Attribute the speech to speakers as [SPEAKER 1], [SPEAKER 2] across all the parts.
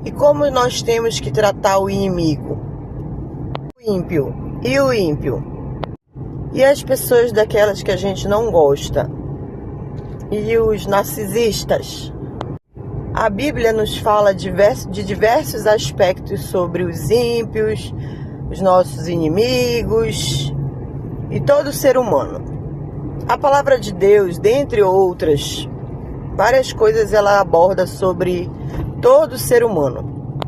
[SPEAKER 1] E como nós temos que tratar o inimigo? O ímpio. E o ímpio? E as pessoas daquelas que a gente não gosta? E os narcisistas? A Bíblia nos fala de diversos aspectos sobre os ímpios, os nossos inimigos e todo ser humano. A palavra de Deus, dentre outras, várias coisas ela aborda sobre todo ser humano.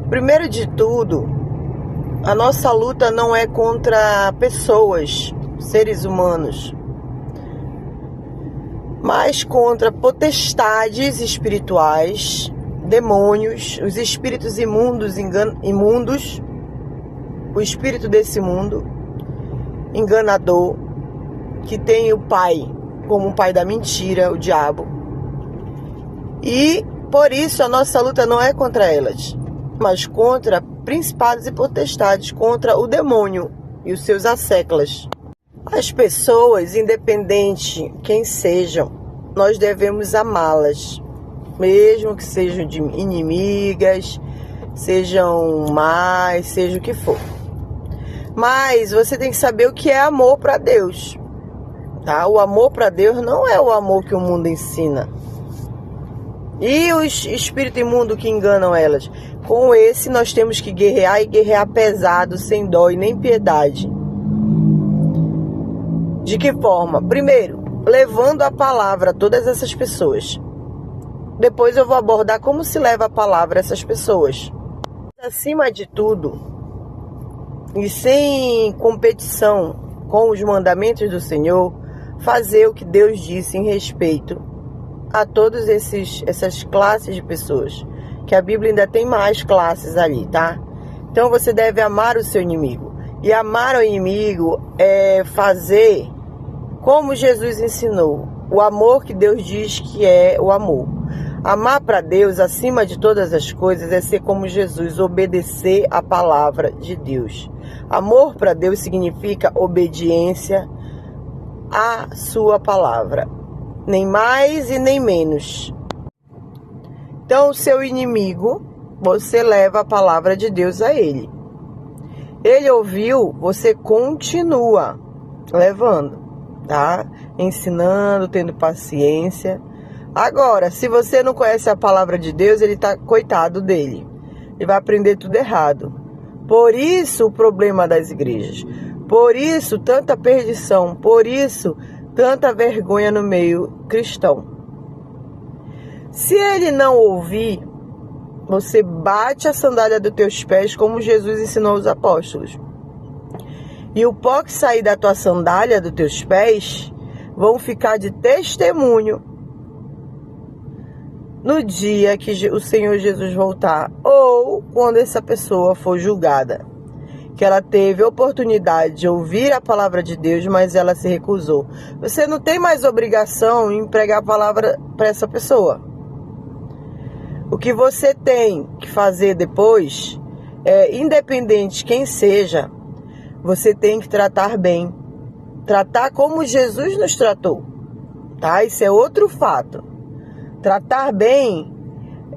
[SPEAKER 1] Primeiro de tudo, a nossa luta não é contra pessoas, seres humanos, mas contra potestades espirituais, demônios, os espíritos imundos, o espírito desse mundo, enganador, que tem o pai como o pai da mentira, o diabo. E por isso a nossa luta não é contra elas, mas contra principados e potestades, contra o demônio e os seus asseclas. As pessoas, independente quem sejam, nós devemos amá-las, mesmo que sejam de inimigas, sejam más, seja o que for. Mas você tem que saber o que é amor para Deus, tá? O amor para Deus não é o amor que o mundo ensina. E os espíritos imundos que enganam elas, com esse nós temos que guerrear, e guerrear pesado, sem dó e nem piedade. De que forma? Primeiro, levando a palavra a todas essas pessoas. Depois eu vou abordar como se leva a palavra a essas pessoas. Acima de tudo, e sem competição com os mandamentos do Senhor, fazer o que Deus disse em respeito a todas essas classes de pessoas. Que a Bíblia ainda tem mais classes ali, tá? Então você deve amar o seu inimigo. E amar o inimigo é fazer como Jesus ensinou. O amor que Deus diz que é o amor. Amar para Deus, acima de todas as coisas, é ser como Jesus, obedecer a palavra de Deus. Amor para Deus significa obediência à sua palavra. Nem mais e nem menos. Então, o seu inimigo, você leva a palavra de Deus a ele. Ele ouviu, você continua levando, tá? Ensinando, tendo paciência. Agora, se você não conhece a palavra de Deus, ele tá coitado dele. Ele vai aprender tudo errado. Por isso o problema das igrejas. Por isso tanta perdição. Por isso tanta vergonha no meio cristão. Se ele não ouvir, você bate a sandália dos teus pés, como Jesus ensinou os apóstolos. E o pó que sair da tua sandália, dos teus pés, vão ficar de testemunho no dia que o Senhor Jesus voltar, ou quando essa pessoa for julgada, que ela teve a oportunidade de ouvir a palavra de Deus, mas ela se recusou. Você não tem mais obrigação em pregar a palavra para essa pessoa. O que você tem que fazer depois é, independente quem seja, você tem que tratar bem. Tratar como Jesus nos tratou, tá? Isso é outro fato. Tratar bem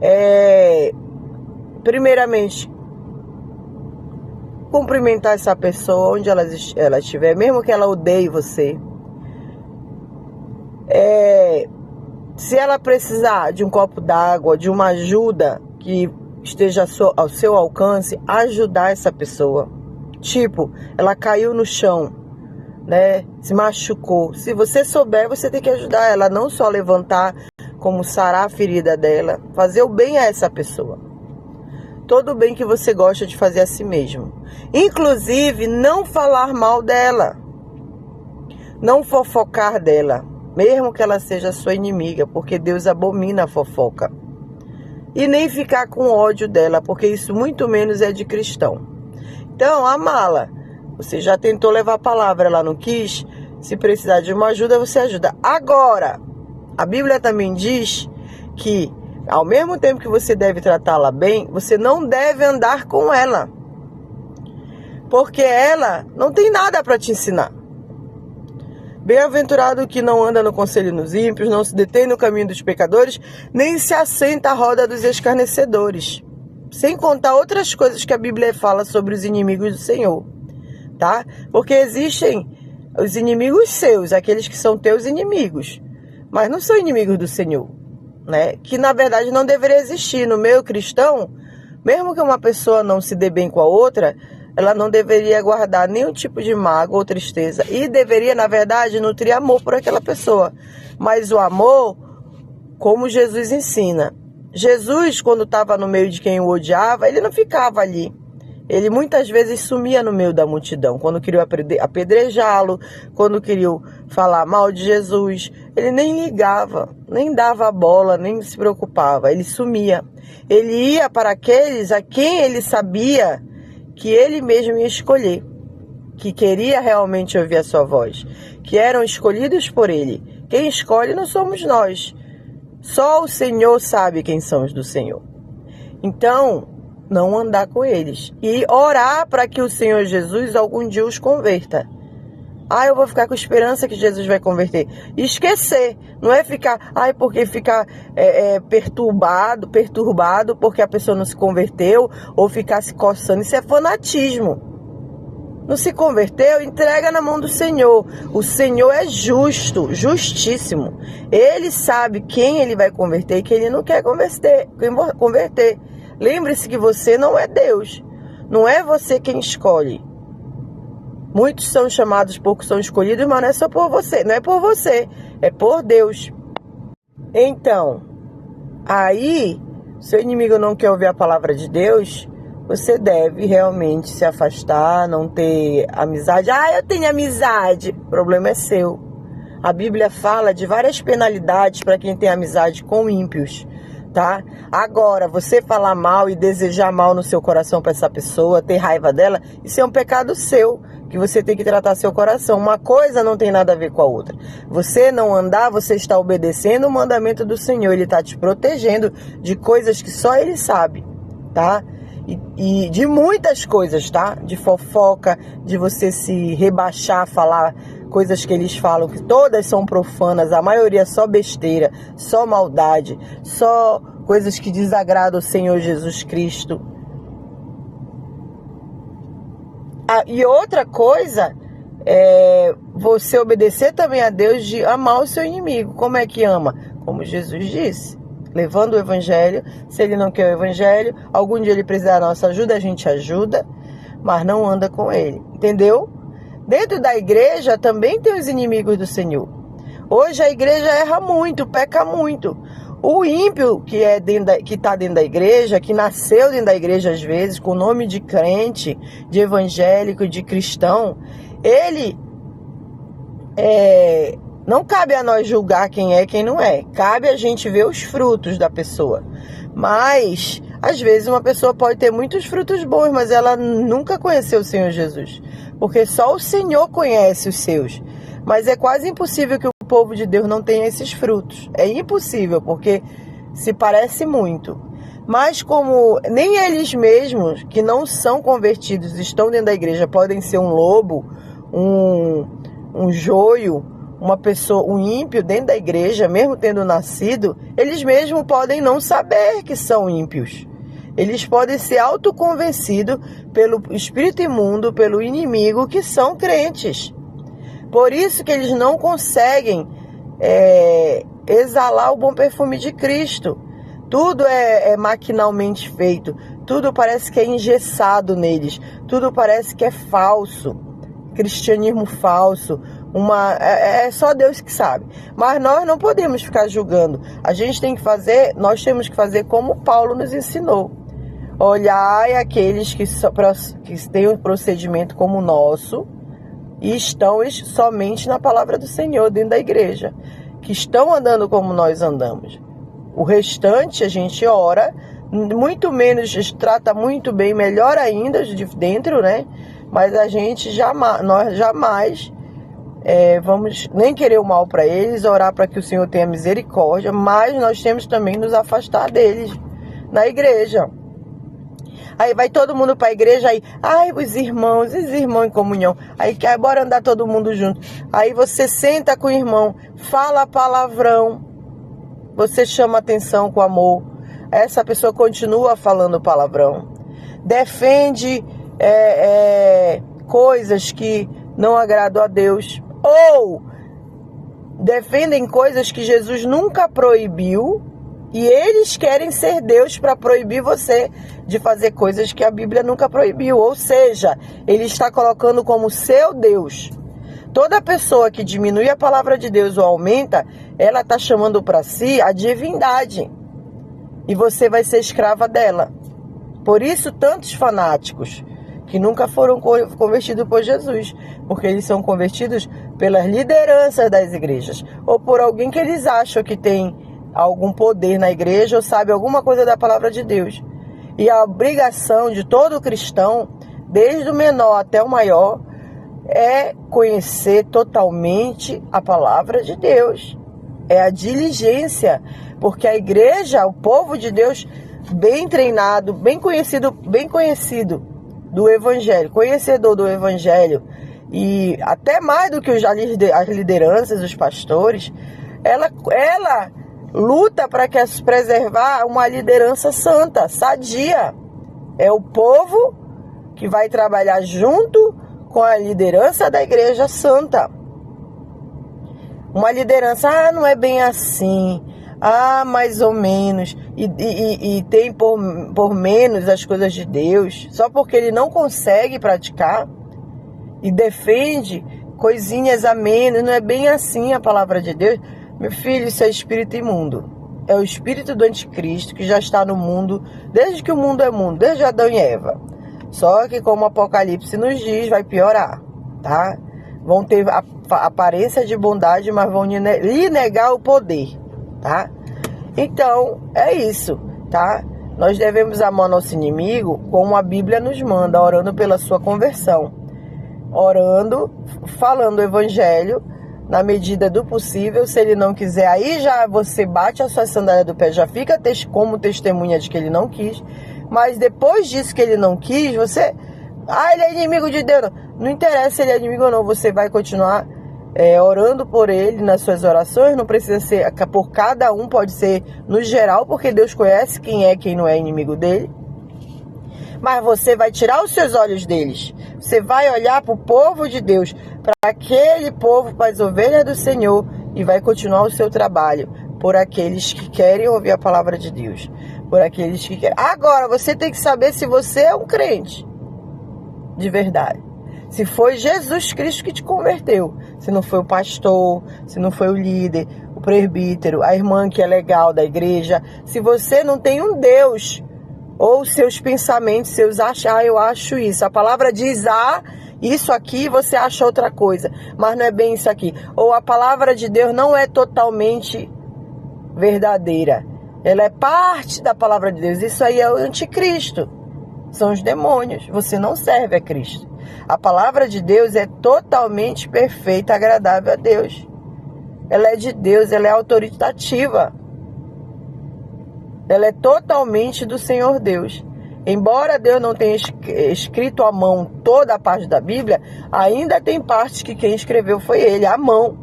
[SPEAKER 1] é, primeiramente, cumprimentar essa pessoa onde ela estiver, mesmo que ela odeie você. Se ela precisar de um copo d'água, de uma ajuda que esteja ao seu alcance, ajudar essa pessoa. Tipo, ela caiu no chão, né? Se machucou. Se você souber, você tem que ajudar ela, não só levantar, como sarar a ferida dela, fazer o bem a essa pessoa. Todo o bem que você gosta de fazer a si mesmo. Inclusive, não falar mal dela. Não fofocar dela. Mesmo que ela seja sua inimiga, porque Deus abomina a fofoca. E nem ficar com ódio dela, porque isso muito menos é de cristão. Então, amá-la. Você já tentou levar a palavra, ela não quis. Se precisar de uma ajuda, você ajuda. Agora, a Bíblia também diz que, ao mesmo tempo que você deve tratá-la bem, você não deve andar com ela. Porque ela não tem nada para te ensinar. Bem-aventurado o que não anda no conselho dos ímpios, não se detém no caminho dos pecadores, nem se assenta à roda dos escarnecedores. Sem contar outras coisas que a Bíblia fala sobre os inimigos do Senhor, tá? Porque existem os inimigos seus, aqueles que são teus inimigos, mas não são inimigos do Senhor, né? Que na verdade não deveria existir. No meio cristão, mesmo que uma pessoa não se dê bem com a outra, ela não deveria guardar nenhum tipo de mágoa ou tristeza. E deveria, na verdade, nutrir amor por aquela pessoa. Mas o amor, como Jesus ensina. Jesus, quando estava no meio de quem o odiava, ele não ficava ali. Ele muitas vezes sumia no meio da multidão. Quando queriam apedrejá-lo, quando queriam falar mal de Jesus, ele nem ligava, nem dava bola, nem se preocupava. Ele sumia. Ele ia para aqueles a quem ele sabia que ele mesmo ia escolher, que queria realmente ouvir a sua voz, que eram escolhidos por ele. Quem escolhe não somos nós. Só o Senhor sabe quem são os do Senhor. Então, não andar com eles. E orar para que o Senhor Jesus algum dia os converta. Eu vou ficar com esperança que Jesus vai converter. E esquecer. Não é ficar, porque ficar perturbado porque a pessoa não se converteu, ou ficar se coçando. Isso é fanatismo. Não se converteu, entrega na mão do Senhor. O Senhor é justo, justíssimo. Ele sabe quem ele vai converter e quem ele não quer converter. Lembre-se que você não é Deus. Não é você quem escolhe. Muitos são chamados, poucos são escolhidos, mas não é só por você. Não é por você, é por Deus. Então, aí, se o inimigo não quer ouvir a palavra de Deus, você deve realmente se afastar, não ter amizade. Eu tenho amizade. O problema é seu. A Bíblia fala de várias penalidades para quem tem amizade com ímpios, tá? Agora, você falar mal e desejar mal no seu coração para essa pessoa, ter raiva dela, isso é um pecado seu, que você tem que tratar seu coração. Uma coisa não tem nada a ver com a outra. Você não andar, você está obedecendo o mandamento do Senhor. Ele está te protegendo de coisas que só Ele sabe, tá? E de muitas coisas, tá? De fofoca, de você se rebaixar, falar coisas que eles falam, que todas são profanas, a maioria só besteira, só maldade, só coisas que desagradam o Senhor Jesus Cristo. E outra coisa é você obedecer também a Deus, de amar o seu inimigo. Como é que ama? Como Jesus disse, levando o evangelho. Se ele não quer o evangelho, algum dia ele precisar da nossa ajuda, a gente ajuda, mas não anda com ele, entendeu? Dentro da igreja também tem os inimigos do Senhor. Hoje a igreja erra muito, peca muito. O ímpio que está dentro da igreja, que nasceu dentro da igreja às vezes, com o nome de crente, de evangélico, de cristão, ele não cabe a nós julgar quem é e quem não é. Cabe a gente ver os frutos da pessoa. Mas, às vezes, uma pessoa pode ter muitos frutos bons, mas ela nunca conheceu o Senhor Jesus. Porque só o Senhor conhece os seus. Mas é quase impossível que o povo de Deus não tenha esses frutos. É impossível, porque se parece muito. Mas como nem eles mesmos, que não são convertidos, estão dentro da igreja, podem ser um lobo, um joio, uma pessoa, um ímpio dentro da igreja, mesmo tendo nascido, eles mesmos podem não saber que são ímpios. Eles podem ser autoconvencidos pelo espírito imundo, pelo inimigo, que são crentes. Por isso que eles não conseguem exalar o bom perfume de Cristo. Tudo é maquinalmente feito. Tudo parece que é engessado neles. Tudo parece que é falso. Cristianismo falso. É só Deus que sabe. Mas nós não podemos ficar julgando. Nós temos que fazer como Paulo nos ensinou. Olhai aqueles que têm um procedimento como o nosso, e estão somente na palavra do Senhor dentro da igreja, que estão andando como nós andamos. O restante a gente ora, muito menos, trata muito bem, melhor ainda de dentro, né? Mas nós jamais vamos nem querer o mal para eles, orar para que o Senhor tenha misericórdia, mas nós temos também nos afastar deles na igreja. Aí vai todo mundo para a igreja, aí, ai, os irmãos em comunhão. Aí, bora andar todo mundo junto. Aí você senta com o irmão, fala palavrão, você chama atenção com amor. Essa pessoa continua falando palavrão. Defende coisas que não agradam a Deus. Ou defendem coisas que Jesus nunca proibiu. E eles querem ser Deus para proibir você de fazer coisas que a Bíblia nunca proibiu. Ou seja, ele está colocando como seu Deus. Toda pessoa que diminui a palavra de Deus ou aumenta, ela está chamando para si a divindade. E você vai ser escrava dela. Por isso, tantos fanáticos que nunca foram convertidos por Jesus. Porque eles são convertidos pelas lideranças das igrejas. Ou por alguém que eles acham que tem algum poder na igreja ou sabe alguma coisa da palavra de Deus. E a obrigação de todo cristão, desde o menor até o maior, é conhecer totalmente a palavra de Deus. É a diligência, porque a igreja, o povo de Deus, bem treinado, bem conhecido do evangelho, conhecedor do evangelho, e até mais do que as lideranças, os pastores, ela luta para preservar uma liderança santa, sadia. É o povo que vai trabalhar junto com a liderança da igreja santa. Uma liderança, não é bem assim, mais ou menos, e tem por menos as coisas de Deus, só porque ele não consegue praticar e defende coisinhas a menos, não é bem assim a palavra de Deus. Meu filho, isso é espírito imundo. É o espírito do anticristo que já está no mundo, desde que o mundo é mundo, desde Adão e Eva. Só que, como o Apocalipse nos diz, vai piorar, tá? Vão ter a aparência de bondade, mas vão lhe negar o poder, tá? Então, é isso, tá? Nós devemos amar nosso inimigo como a Bíblia nos manda, orando pela sua conversão. Orando, falando o evangelho, na medida do possível. Se ele não quiser, aí já você bate a sua sandália do pé, já fica como testemunha de que ele não quis. Mas depois disso que ele não quis, você... ele é inimigo de Deus. Não interessa se ele é inimigo ou não, você vai continuar orando por ele nas suas orações. Não precisa ser por cada um, pode ser no geral, porque Deus conhece quem não é inimigo dele. Mas você vai tirar os seus olhos deles. Você vai olhar para o povo de Deus, para aquele povo, para as ovelhas do Senhor, e vai continuar o seu trabalho por aqueles que querem ouvir a palavra de Deus. Por aqueles que querem. Agora, você tem que saber se você é um crente de verdade. Se foi Jesus Cristo que te converteu. Se não foi o pastor, se não foi o líder, o presbítero, a irmã que é legal da igreja. Se você não tem um Deus, ou seus pensamentos, eu acho isso. A palavra diz isso aqui, você acha outra coisa, mas não é bem isso aqui. Ou a palavra de Deus não é totalmente verdadeira. Ela é parte da palavra de Deus. Isso aí é o anticristo. São os demônios. Você não serve a Cristo. A palavra de Deus é totalmente perfeita, agradável a Deus. Ela é de Deus, ela é autoritativa. Ela é totalmente do Senhor Deus. Embora Deus não tenha escrito à mão toda a parte da Bíblia, ainda tem partes que quem escreveu foi ele, à mão.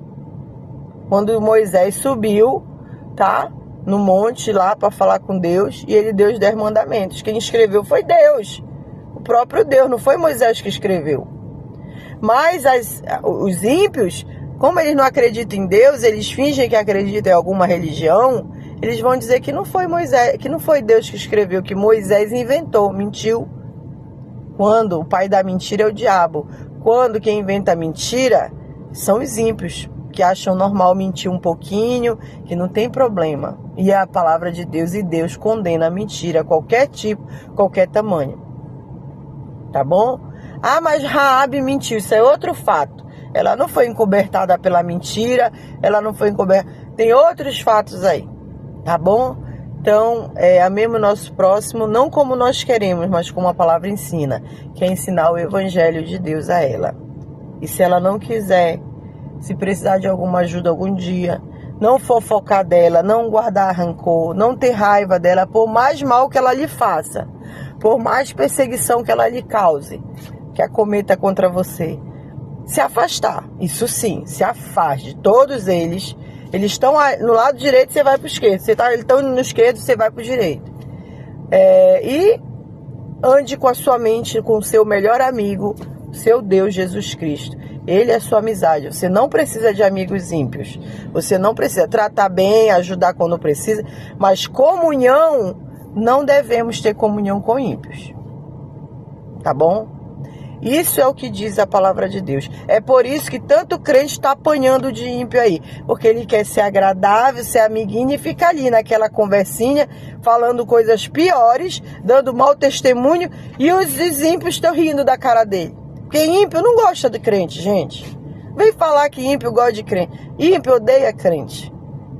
[SPEAKER 1] Quando Moisés subiu, tá? No monte lá para falar com Deus, e ele deu os 10 mandamentos. Quem escreveu foi Deus. O próprio Deus, não foi Moisés que escreveu. Mas os ímpios, como eles não acreditam em Deus, eles fingem que acreditam em alguma religião. Eles vão dizer que não foi Moisés, que não foi Deus que escreveu, que Moisés inventou, mentiu. Quando o pai da mentira é o diabo. Quando quem inventa a mentira são os ímpios, que acham normal mentir um pouquinho, que não tem problema. E é a palavra de Deus, e Deus condena a mentira, qualquer tipo, qualquer tamanho. Tá bom? Mas Raabe mentiu, isso é outro fato. Ela não foi encobertada pela mentira, ela não foi encobertada. Tem outros fatos aí. Tá bom? Então, amemos o nosso próximo, não como nós queremos, mas como a palavra ensina, que é ensinar o evangelho de Deus a ela. E se ela não quiser, se precisar de alguma ajuda algum dia, não fofocar dela, não guardar rancor, não ter raiva dela, por mais mal que ela lhe faça. por mais perseguição que ela lhe cause, que acometa contra você, se afastar. Isso sim, se afaste. Todos eles estão no lado direito, você vai para o esquerdo. Eles estão no esquerdo, você vai para o direito. E ande com a sua mente, com o seu melhor amigo, seu Deus Jesus Cristo. Ele é a sua amizade. Você não precisa de amigos ímpios. Você não precisa tratar bem, ajudar quando precisa. Mas comunhão, não devemos ter comunhão com ímpios. Tá bom? Isso é o que diz a palavra de Deus. É por isso que tanto crente está apanhando de ímpio aí. Porque ele quer ser agradável, ser amiguinho e fica ali naquela conversinha, falando coisas piores, dando mau testemunho. E os ímpios estão rindo da cara dele. Porque ímpio não gosta de crente, gente. Vem falar que ímpio gosta de crente. Ímpio odeia crente.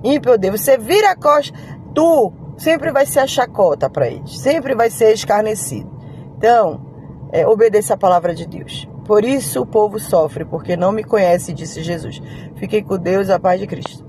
[SPEAKER 1] Ímpio odeia. Você vira a costa, tu sempre vai ser a chacota para eles. Sempre vai ser escarnecido. Então, obedeça a palavra de Deus. Por isso o povo sofre, porque não me conhece, disse Jesus. Fiquem com Deus, a paz de Cristo.